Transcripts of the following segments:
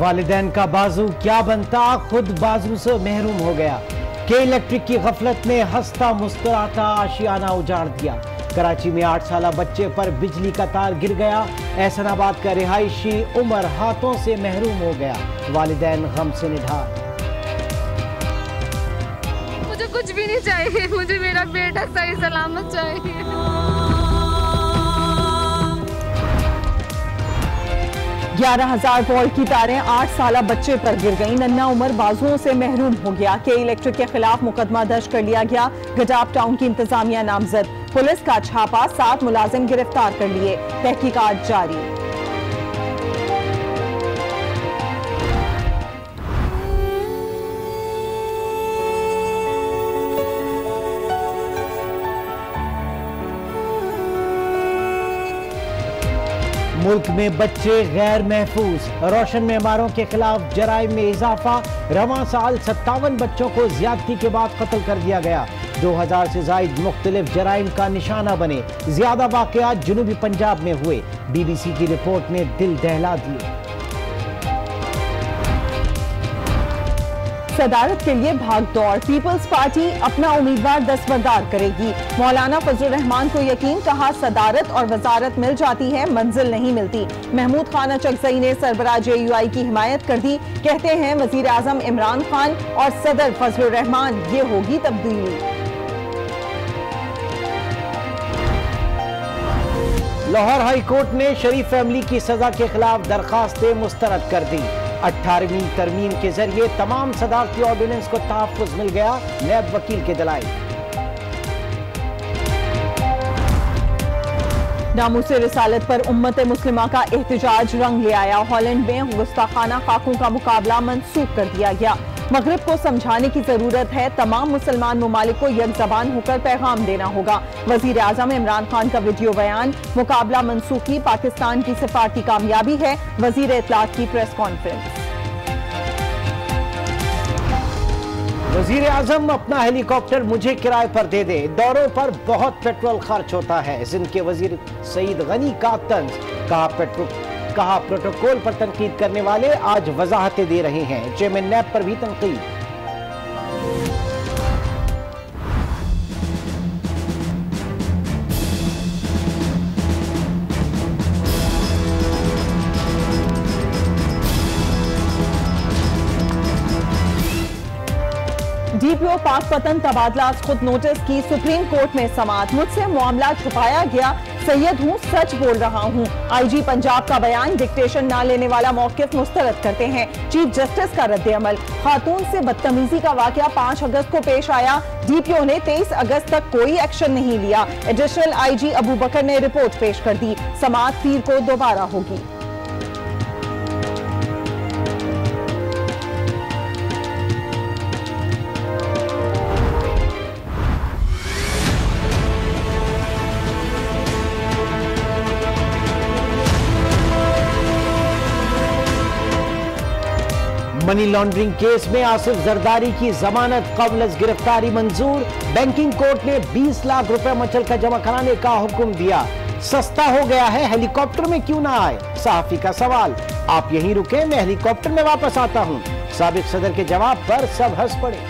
वालिदैन का बाजू क्या बनता, खुद बाजू से महरूम हो गया। के इलेक्ट्रिक की गफलत में हंसता मुस्कुराता आशियाना उजाड़ दिया। कराची में 8 साला बच्चे पर बिजली का तार गिर गया। एहसनाबाद का रिहायशी उमर हाथों से महरूम हो गया। वालिदैन गम से निढार। मुझे कुछ भी नहीं चाहिए, मुझे मेरा बेटा सही सलामत चाहिए। 11,000 वोल्ट की तारें 8 साला बच्चे पर गिर गईं। नन्हा उमर बाजुओं से महरूम हो गया। के इलेक्ट्रिक के खिलाफ मुकदमा दर्ज कर लिया गया। गजाब टाउन की इंतजामिया नामजद। पुलिस का छापा, 7 मुलाजिम गिरफ्तार कर लिए। तहकीकात जारी। मुल्क में बच्चे गैर महफूज, रोशन मेमारों के खिलाफ जराइम में इजाफा। रवां साल 57 बच्चों को ज्यादती के बाद कत्ल कर दिया गया। 2000 से जायद मुख्तलिफ जराइम का निशाना बने। ज्यादा वाकयात जुनूबी पंजाब में हुए। BBC की रिपोर्ट ने दिल दहला दिए। सदारत के लिए भाग दौड़। पीपल्स पार्टी अपना उम्मीदवार दस्तबरदार करेगी। मौलाना फजलुर रहमान को यकीन, कहा सदारत और वजारत मिल जाती है, मंजिल नहीं मिलती। महमूद खान अचकजई ने सरबराह JUI की हिमायत कर दी। कहते हैं वजीर आजम इमरान खान और सदर फजलुर रहमान, ये होगी तब्दीली। लाहौर हाई कोर्ट ने शरीफ फैमिली की सजा के खिलाफ दरखास्तें मुस्तरद कर दी। 18वीं तरमीम के जरिए तमाम सदारती ऑर्डिनेंस को तहफ्फुज़ मिल गया। नैब वकील के दलाइल। नामूसे रिसालत पर उम्मत मुस्लिमा का एहतजाज रंग ले आया। हॉलैंड में गुस्ताखाना खाकों का मुकाबला मंसूख कर दिया गया। मगरिब को समझाने की जरूरत है, तमाम मुसलमान ममालिक को यक ज़बान होकर पैगाम देना होगा। वजीर आजम इमरान खान का वीडियो बयान। मुकाबला मंसूखी पाकिस्तान की सिफारती कामयाबी है। वजीर इत्तलात की प्रेस कॉन्फ्रेंस। वजीर आजम अपना हेलीकॉप्टर मुझे किराए पर दे दे, दौरों पर बहुत पेट्रोल खर्च होता है। सिंध के वजीर सईद गनी का तंज। कहा प्रोटोकॉल पर तनकीद करने वाले आज वजाहतें दे रहे हैं। चेयरमैन नैब पर भी तनकीद। DPO पाकपतन तबादला खुद नोटिस की सुप्रीम कोर्ट में समाअत। मुझसे मामला छुपाया गया, सैयद हूँ, सच बोल रहा हूँ। IG पंजाब का बयान। डिक्टेशन ना लेने वाला मौकिफ मुस्तरद करते हैं। चीफ जस्टिस का रद्द अमल। खातून से बदतमीजी का वाकया 5 अगस्त को पेश आया। DPO ने 23 अगस्त तक कोई एक्शन नहीं लिया। एडिशनल IG अबू बकर ने रिपोर्ट पेश कर दी। समाअत पीर को दोबारा होगी। मनी लॉन्ड्रिंग केस में आसिफ जरदारी की जमानत कबल गिरफ्तारी मंजूर। बैंकिंग कोर्ट ने 20 लाख रुपए मचल का जमा कराने का हुक्म दिया। सस्ता हो गया है, हेलीकॉप्टर में क्यों ना आए? सहाफी का सवाल। आप यहीं रुके, मैं हेलीकॉप्टर में वापस आता हूं। साबिक सदर के जवाब पर सब हंस पड़े।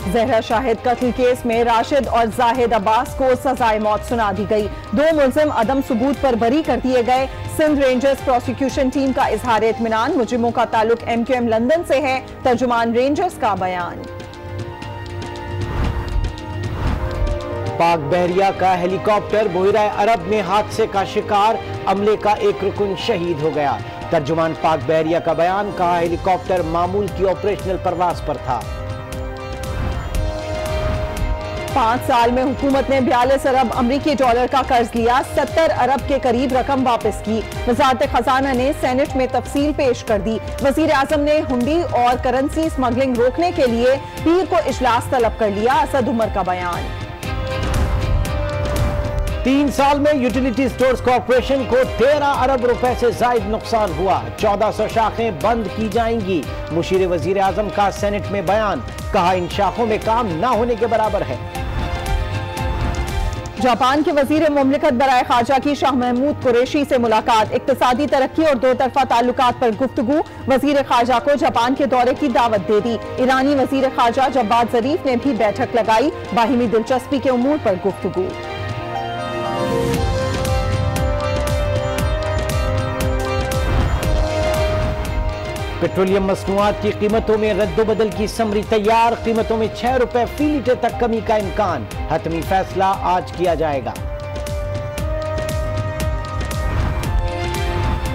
जहरा शाहिद कत्ल केस में राशिद और जाहिद अब्बास को सजाए मौत सुना दी गई। 2 मुलजिम अदम सबूत पर बरी कर दिए गए। सिंध रेंजर्स प्रोसिक्यूशन टीम का इजहार इत्मीनान। मुजरिमों का ताल्लुक MQM लंदन से है। तर्जुमान रेंजर्स का बयान। पाक बहरिया का हेलीकॉप्टर बहिरा अरब में हादसे का शिकार। अमले का एक रुकन शहीद हो गया। तर्जुमान पाक बहरिया का बयान। कहा हेलीकॉप्टर मामूल की ऑपरेशनल परवाज पर था। 5 साल में हुकूमत ने 42 अरब अमरीकी डॉलर का कर्ज लिया। 70 अरब के करीब रकम वापस की। वजारत खजाना ने सेनेट में तफसील पेश कर दी। वजीर आजम ने हुंडी और करेंसी स्मगलिंग रोकने के लिए पीर को इजलास तलब कर लिया। असद उमर का बयान। 3 साल में यूटिलिटी स्टोर्स कॉर्पोरेशन को 13 अरब रुपए से जायद नुकसान हुआ। 1400 शाखें बंद की जाएंगी। मुशीर वजीर आजम का सेनेट में बयान। कहा इन शाखों में काम न होने के बराबर है। जापान के वजीर मुमलिकत बराए खारजा की शाह महमूद कुरैशी से मुलाकात, इक्तिसादी तरक्की और दो तरफा ताल्लुकात पर गुफ्तगू। वजीर खारजा को जापान के दौरे की दावत दे दी। ईरानी वजीर खारजा जब्बार जरीफ ने भी बैठक लगाई, बाहिमी दिलचस्पी के उमूर पर गुफ्तगू। पेट्रोलियम मसनूआत की कीमतों में रद्दोबदल की समरी तैयार, कीमतों में 6 रुपए फी लीटर तक कमी का इम्कान, हतमी फैसला आज किया जाएगा।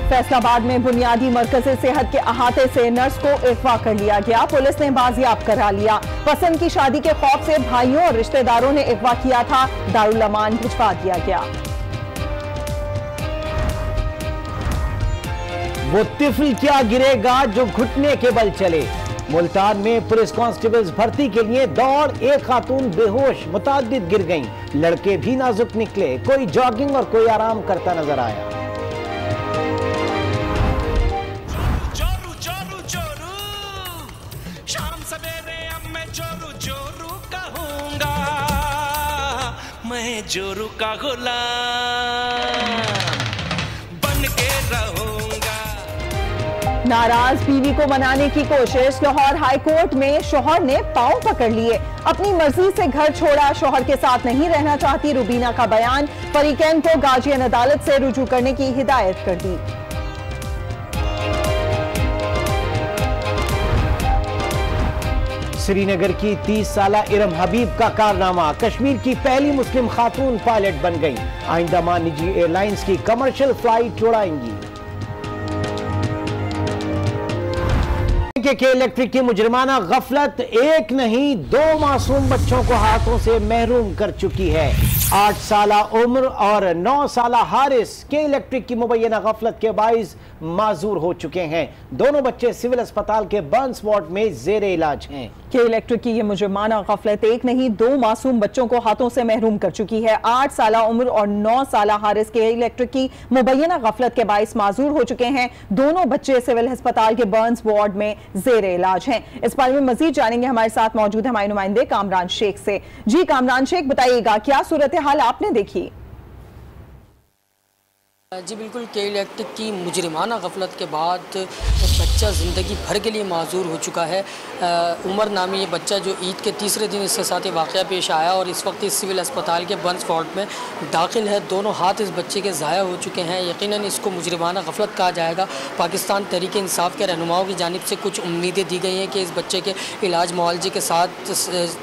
फैसलाबाद में बुनियादी मरकज़े सेहत के अहाते से नर्स को अगवा कर लिया गया, पुलिस ने बाजियाब करा लिया। पसंद की शादी के खौफ से भाइयों और रिश्तेदारों ने अगवा किया था, दारुल अमान भिजवा दिया गया। वो तिफल क्या गिरेगा जो घुटने के बल चले। मुल्तान में पुलिस कांस्टेबल्स भर्ती के लिए दौड़, एक खातून बेहोश, मुताद्दिद गिर गईं, लड़के भी नाजुक निकले, कोई जॉगिंग और कोई आराम करता नजर आया। जोरू जोरू जोरू, शाम सवेरे अब मैं जोरू जोरू कहूंगा, मैं जोरू का गुलाम बन के रहूंगा। नाराज बीवी को मनाने की कोशिश, लाहौर हाई कोर्ट में शौहर ने पांव पकड़ लिए, अपनी मर्जी से घर छोड़ा, शौहर के साथ नहीं रहना चाहती रुबीना का बयान, फरीकैन को गार्जियन अदालत से रुजू करने की हिदायत कर दी। श्रीनगर की 30 साला इरम हबीब का कारनामा, कश्मीर की पहली मुस्लिम खातून पायलट बन गई, आइंदा माह निजी एयरलाइंस की कमर्शियल फ्लाइट उड़ाएंगी। के इलेक्ट्रिक की मुजरिमाना गफलत एक नहीं 2 मासूम बच्चों को हाथों से महरूम कर चुकी है। 8 साला उम्र और 9 साला हारिस के इलेक्ट्रिक की मुबैना गफलत के बाइस माजूर हो चुके हैं। दोनों बच्चे सिविल अस्पताल के बर्न्स वार्ड में जेरे इलाज हैं। के इलेक्ट्रिक की ये मुजरिमाना गफलत एक नहीं 2 मासूम बच्चों को हाथों से महरूम कर चुकी है। 8 साला उम्र और 9 साला हारिस के इलेक्ट्रिक की मुबैना गफलत के बाइस माजूर हो चुके हैं। दोनों बच्चे सिविल अस्पताल के बर्न्स वार्ड में जेरे इलाज हैं। इस बारे में मजीद जानेंगे, हमारे साथ मौजूद है हमारे नुमाइंदे कामरान शेख से। जी कामरान शेख, बताइएगा क्या सूरत हाल आपने देखी? जी बिल्कुल, के इलेक्ट्रिक की मुजरिमाना गफलत के बाद एक बच्चा ज़िंदगी भर के लिए माजूर हो चुका है। उमर नामी ये बच्चा जो ईद के तीसरे दिन इसके साथ वाक़या पेश आया और इस वक्त इस सिविल अस्पताल के बर्न्स वार्ड में दाखिल है। दोनों हाथ इस बच्चे के ज़ाया हो चुके हैं। यकीनन इसको मुजरिमाना गफलत कहा जाएगा। पाकिस्तान तहरीक इंसाफ के रहनुमाओं की जानिब से कुछ उम्मीदें दी गई हैं कि इस बच्चे के इलाज मुआलजे के साथ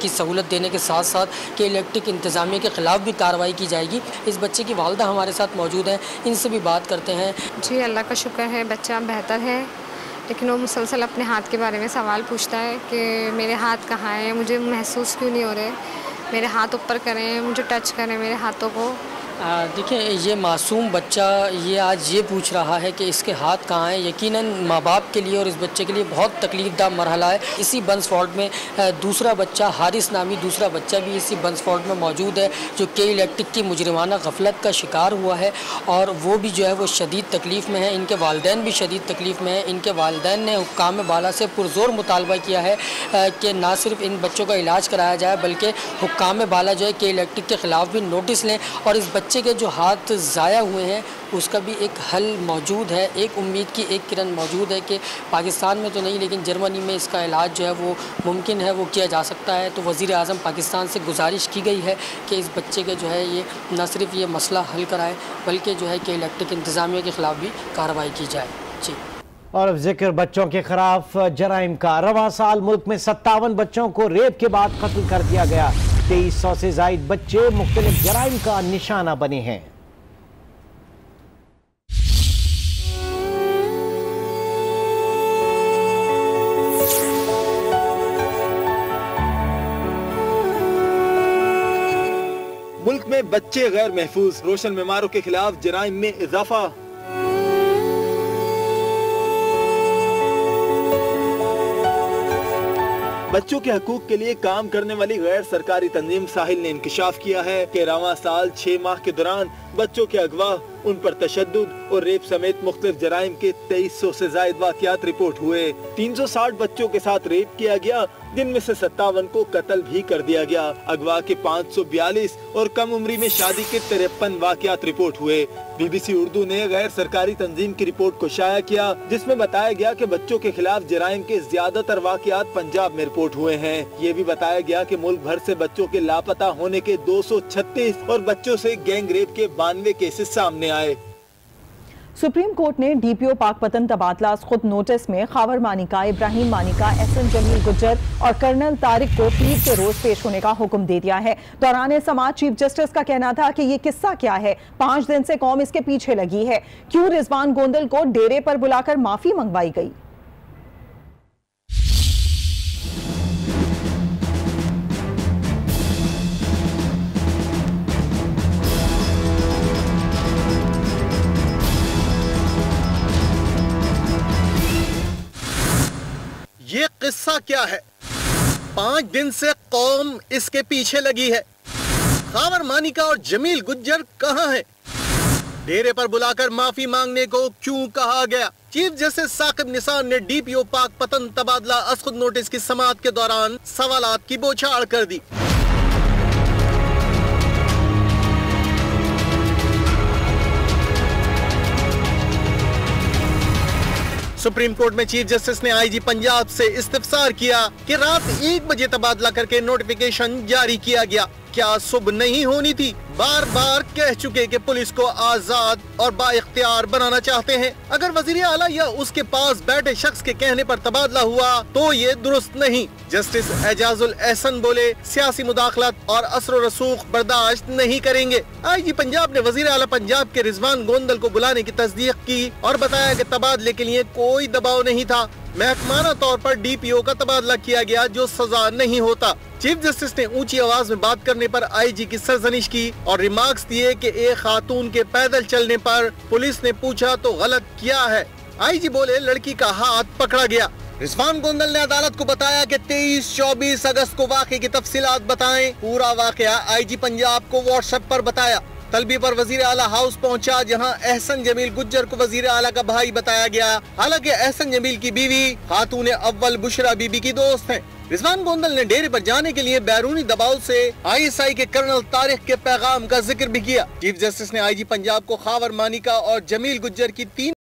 की सहूलत देने के साथ साथ के इलेक्ट्रिक इंतज़ामिया के ख़िलाफ़ भी कार्रवाई की जाएगी। इस बच्चे की वालदा हमारे साथ मौजूद हैं, इनसे भी बात करते हैं। जी अल्लाह का शुक्र है, बच्चा बेहतर है, लेकिन वो मुसलसल अपने हाथ के बारे में सवाल पूछता है कि मेरे हाथ कहाँ हैं, मुझे महसूस क्यों नहीं हो रहे, मेरे हाथ ऊपर करें, मुझे टच करें मेरे हाथों को। देखिए, ये मासूम बच्चा ये आज ये पूछ रहा है कि इसके हाथ कहाँ हैं। यकीनन माँ बाप के लिए और इस बच्चे के लिए बहुत तकलीफ़दा मरहला है। इसी बर्न्स वार्ड में दूसरा बच्चा हारिस नामी दूसरा बच्चा भी इसी बर्न्स वार्ड में मौजूद है जो के इलेक्ट्रिक की मुजरिमाना गफलत का शिकार हुआ है और वो भी जो है वो शदीद तकलीफ़ में है। इनके वालिदैन भी शदीद तकलीफ़ में है। इनके वालिदैन ने हुक्काम बाला से पुरज़ोर मुतालबा किया है कि ना सिर्फ इन बच्चों का इलाज कराया जाए बल्कि हुक्काम बाला जो है के इलेक्ट्रिक के ख़िलाफ़ भी नोटिस लें और इस बच्चे के जो हाथ ज़ाया हुए हैं उसका भी एक हल मौजूद है। एक उम्मीद की एक किरण मौजूद है कि पाकिस्तान में तो नहीं लेकिन जर्मनी में इसका इलाज जो है वो मुमकिन है, वो किया जा सकता है। तो वज़ीर आज़म पाकिस्तान से गुजारिश की गई है कि इस बच्चे के जो है ये न सिर्फ ये मसला हल कराए बल्कि जो है कि इलेक्ट्रिक इंतज़ामिया के ख़िलाफ़ भी कार्रवाई की जाए। जी। और अब जिक्र बच्चों के खिलाफ जराइम का। रवां साल मुल्क में 57 बच्चों को रेप के बाद कत्ल कर दिया गया। 2300 से जायद बच्चे मुख्तलिफ जराइम का निशाना बने हैं। मुल्क में बच्चे गैर महफूज, रोशन मेमारों के खिलाफ जराइम में इजाफा। बच्चों के हकूक के लिए काम करने वाली गैर सरकारी तंजीम साहिल ने इंकशाफ किया है कि रवां साल 6 माह के दौरान बच्चों के अगवा, उन पर तशद्दुद और रेप समेत मुख्तलिफ जराइम के 2300 से ज्यादा वाक़यात रिपोर्ट हुए। 360 बच्चों के साथ रेप किया गया, जिनमें से 57 को कत्ल भी कर दिया गया। अगवा के 542 और कम उम्री में शादी के 53 वाक़यात रिपोर्ट हुए। BBC उर्दू ने गैर सरकारी तंजीम की रिपोर्ट को शाया किया, जिसमें बताया गया कि बच्चों के खिलाफ जराइम के ज्यादातर वाक़यात पंजाब में रिपोर्ट हुए हैं। ये भी बताया गया कि मुल्क भर से बच्चों के लापता होने के 236 और बच्चों से गैंग रेप के 92 केसेस सामने आए। सुप्रीम कोर्ट ने DPO पाकपतन तबादला खुद नोटिस में खावर मानिका, इब्राहिम मानिका, एहसन जमील गुज्जर और कर्नल तारिक को पीर के रोज पेश होने का हुक्म दे दिया है। दौरान समाज चीफ जस्टिस का कहना था कि ये किस्सा क्या है, 5 दिन से कौम इसके पीछे लगी है। क्यों रिजवान गोंदल को डेरे पर बुलाकर माफी मंगवाई गई? ये किस्सा क्या है? 5 दिन से कौम इसके पीछे लगी है। खावर मानिका और जमील गुज्जर कहां हैं? डेरे पर बुलाकर माफी मांगने को क्यों कहा गया? चीफ जस्टिस साकिब निसार ने DPO पाकपतन तबादला खुद नोटिस की समाअत के दौरान सवालात की बौछार कर दी। सुप्रीम कोर्ट में चीफ जस्टिस ने IG पंजाब से इस्तिफसार किया कि रात 1 बजे तबादला करके नोटिफिकेशन जारी किया गया। क्या सुबह नहीं होनी थी? बार बार कह चुके कि पुलिस को आजाद और बाइख्तियार बनाना चाहते हैं। अगर वजीर आला या उसके पास बैठे शख्स के कहने पर तबादला हुआ तो ये दुरुस्त नहीं। जस्टिस एजाजुल एहसन बोले, सियासी मुदाखलत और असर रसूख बर्दाश्त नहीं करेंगे। IG पंजाब ने वजीर आला पंजाब के रिजवान गोंदल को बुलाने की तस्दीक की और बताया कि तबादले के लिए कोई दबाव नहीं था। महकमाना तौर पर DPO का तबादला किया गया, जो सजा नहीं होता। चीफ जस्टिस ने ऊंची आवाज में बात करने पर IG की सरजनिश की और रिमार्क्स दिए कि एक खातून के पैदल चलने पर पुलिस ने पूछा तो गलत किया है। IG बोले, लड़की का हाथ पकड़ा गया। रिजवान गोंदल ने अदालत को बताया कि 23-24 अगस्त को वाक़े की तफसीलात बताएं। पूरा वाक़या IG पंजाब को WhatsApp पर बताया। तलबी पर वजीर आला हाउस पहुंचा, जहां एहसन जमील गुज्जर को वजीर आला का भाई बताया गया। हालांकि एहसन जमील की बीवी खातून अव्वल बुशरा बीबी की दोस्त हैं। रिजवान गोंदल ने डेरे पर जाने के लिए बैरूनी दबाव से ISI के कर्नल तारिक के पैगाम का जिक्र भी किया। चीफ जस्टिस ने IG पंजाब को खावर मानिका और जमील गुज्जर की 3